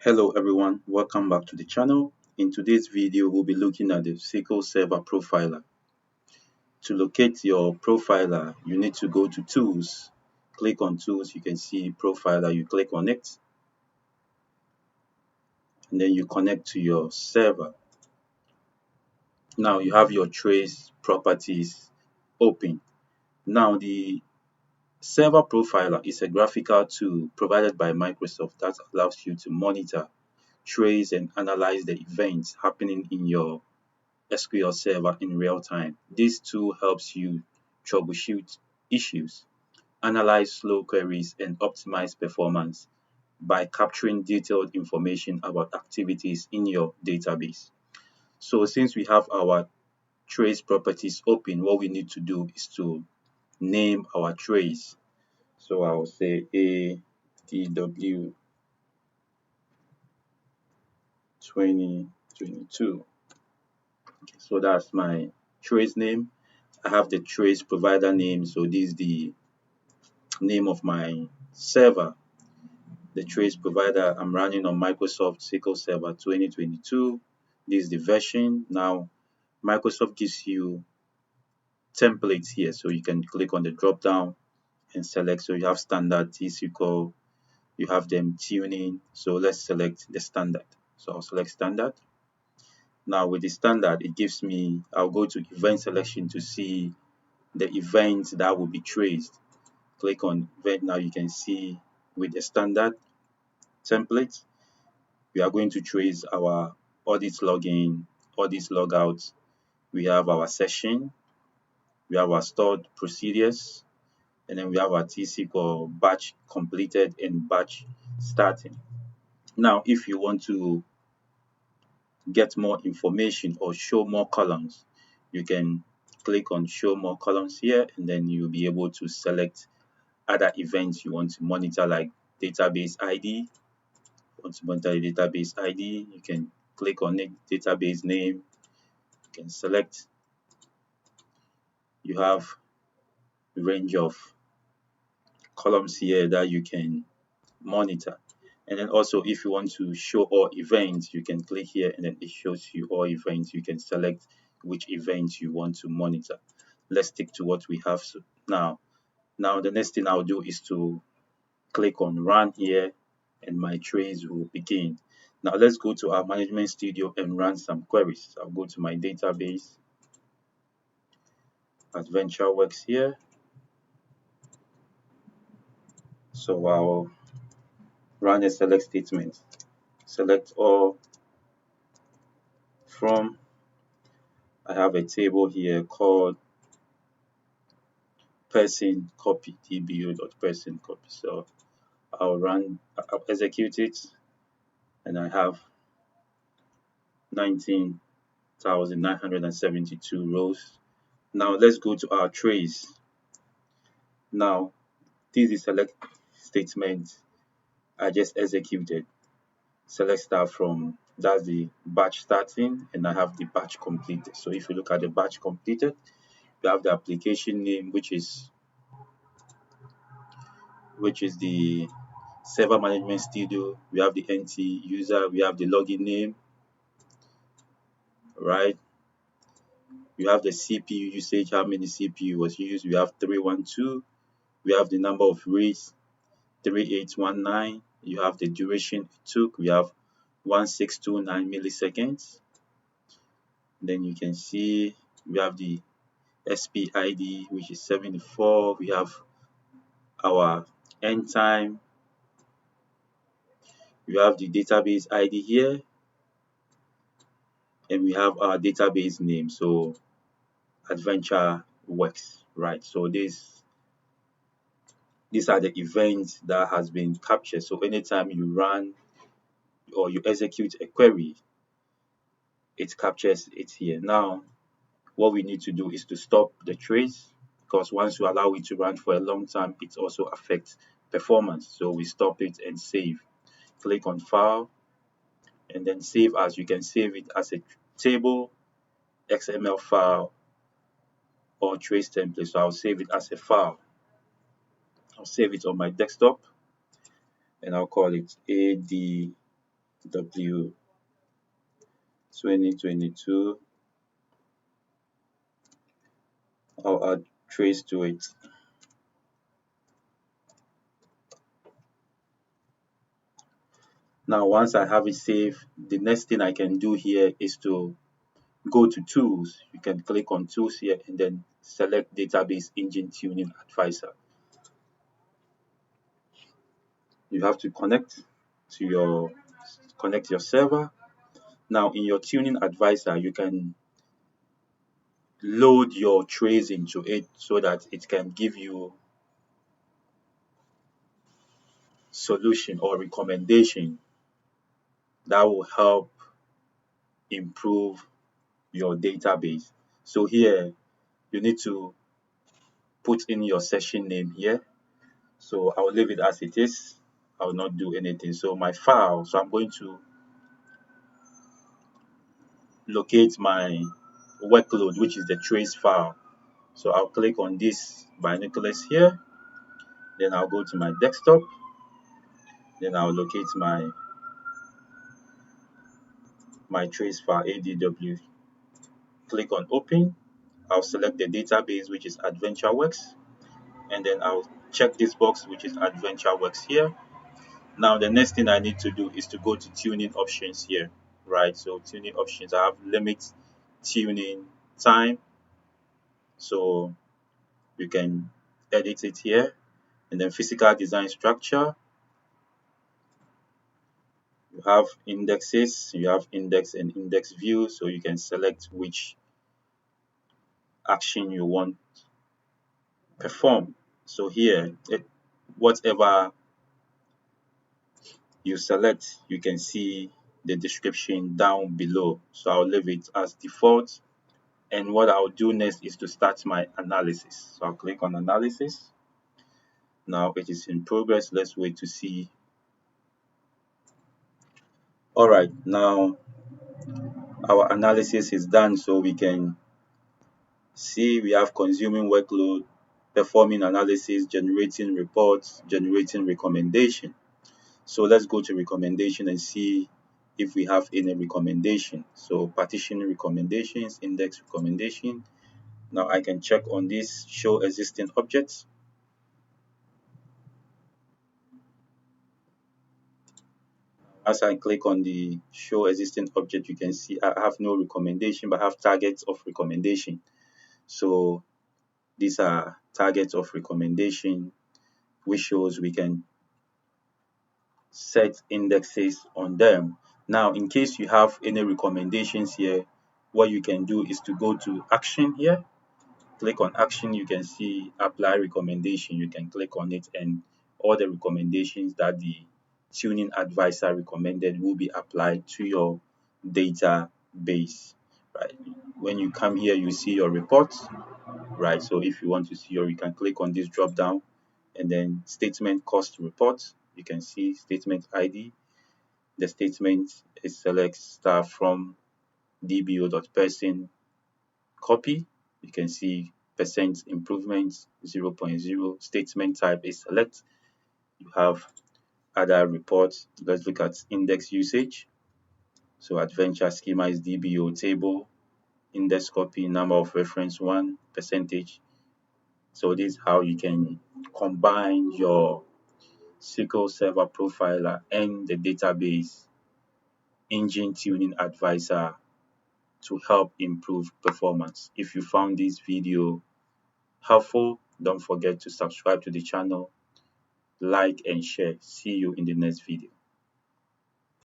Hello everyone, welcome back to the channel. In today's video, we'll be looking at the SQL Server Profiler. To locate your profiler, you need to go to Tools, click on Tools, you can see Profiler, you click on it, and then you connect to your server. Now you have your trace properties open. Now the Server Profiler is a graphical tool provided by Microsoft that allows you to monitor, trace, and analyze the events happening in your SQL Server in real time. This tool helps you troubleshoot issues, analyze slow queries, and optimize performance by capturing detailed information about activities in your database. So since we have our trace properties open, what we need to do is to name our trace. So I'll say ADW 2022. So that's my trace name. I have the trace provider name. So this is the name of my server. The trace provider I'm running on Microsoft SQL Server 2022. This is the version. Now, Microsoft gives you templates here. So you can click on the drop down and select. So you have standard T-SQL, you have them tuning. So let's select the standard. So I'll select standard. Now with the standard, it gives me, I'll go to event selection to see the events that will be traced. Click on event. Now you can see with the standard template, we are going to trace our audit login, audit logout. We have our session, we have our stored procedures, and then we have our T-SQL batch completed and batch starting. Now, if you want to get more information or show more columns, you can click on show more columns here, and then you'll be able to select other events you want to monitor, like database ID. Want to monitor the database ID, you can click on it, database name, you can select. You have a range of columns here that you can monitor. And then also, if you want to show all events, you can click here and then it shows you all events. You can select which events you want to monitor. Let's stick to what we have now. Now, the next thing I'll do is to click on run here and my trace will begin. Now let's go to our management studio and run some queries. I'll go to my database, adventure works here. So I'll run a select statement. Select all from, I have a table here called person copy, dbo.person copy. So I'll execute it, and I have 19,972 rows. Now let's go to our trace. Now this is select statement I just executed. Select start from, that's the batch starting, and I have the batch completed. So if you look at the batch completed, you have the application name, which is the Server Management Studio. We have the NT user, we have the login name, right? We have the CPU usage, how many CPU was used. We have 312. We have the number of reads, 3819. You have the duration it took. We have 1629 milliseconds. Then you can see we have the SPID, which is 74. We have our end time. We have the database ID here, and we have our database name. So adventure works, right? So these are the events that has been captured. So anytime you run or you execute a query, it captures it here. Now what we need to do is to stop the trace, because once you allow it to run for a long time, it also affects performance. So we stop it and save. Click on file and then save as. You can save it as a table, XML file, or trace template. So I'll save it as a file. I'll save it on my desktop and I'll call it ADW W 2022. I'll add trace to it. Now, once I have it saved, the next thing I can do here is to go to Tools. You can click on Tools here and then select Database Engine Tuning Advisor. You have to connect your server. Now, in your Tuning Advisor, you can load your trace into it so that it can give you solution or recommendation that will help improve your database. So here you need to put in your session name here. So I'll leave it as it is. I will not do anything. So my file, so I'm going to locate my workload, which is the trace file. So I'll click on this binoculars here. Then I'll go to my desktop. Then I'll locate my trace file ADW. Click on open. I'll select the database, which is AdventureWorks, and then I'll check this box, which is AdventureWorks here. Now the next thing I need to do is to go to tuning options here, right? So tuning options, I have limit tuning time, so you can edit it here. And then physical design structure, you have indexes, you have index and index view, so you can select which action you want perform. So here, whatever you select, you can see the description down below. So I'll leave it as default. And what I'll do next is to start my analysis. So I'll click on analysis. Now it is in progress. Let's wait to see. All right, now our analysis is done, so we can see we have consuming workload, performing analysis, generating reports, generating recommendation. So let's go to recommendation and see if we have any recommendation. So partition recommendations, index recommendation. Now I can check on this show existing objects. As I click on the show existing object, you can see I have no recommendation, but I have targets of recommendation. So these are targets of recommendation, which shows we can set indexes on them. Now, in case you have any recommendations here, what you can do is to go to action here. Click on action, you can see apply recommendation. You can click on it and all the recommendations that the tuning advisor recommended will be applied to your database, right? When you come here, you see your reports, right? So if you want to see, or you can click on this drop down and then statement cost report. You can see statement ID. The statement is select star from dbo.person copy. You can see percent improvement 0.0. Statement type is select. You have other reports. Let's look at index usage. So adventure schema is DBO table, index copy, number of reference 1, percentage. So this is how you can combine your SQL Server Profiler and the database engine tuning advisor to help improve performance. If you found this video helpful, don't forget to subscribe to the channel, like and share. See you in the next video.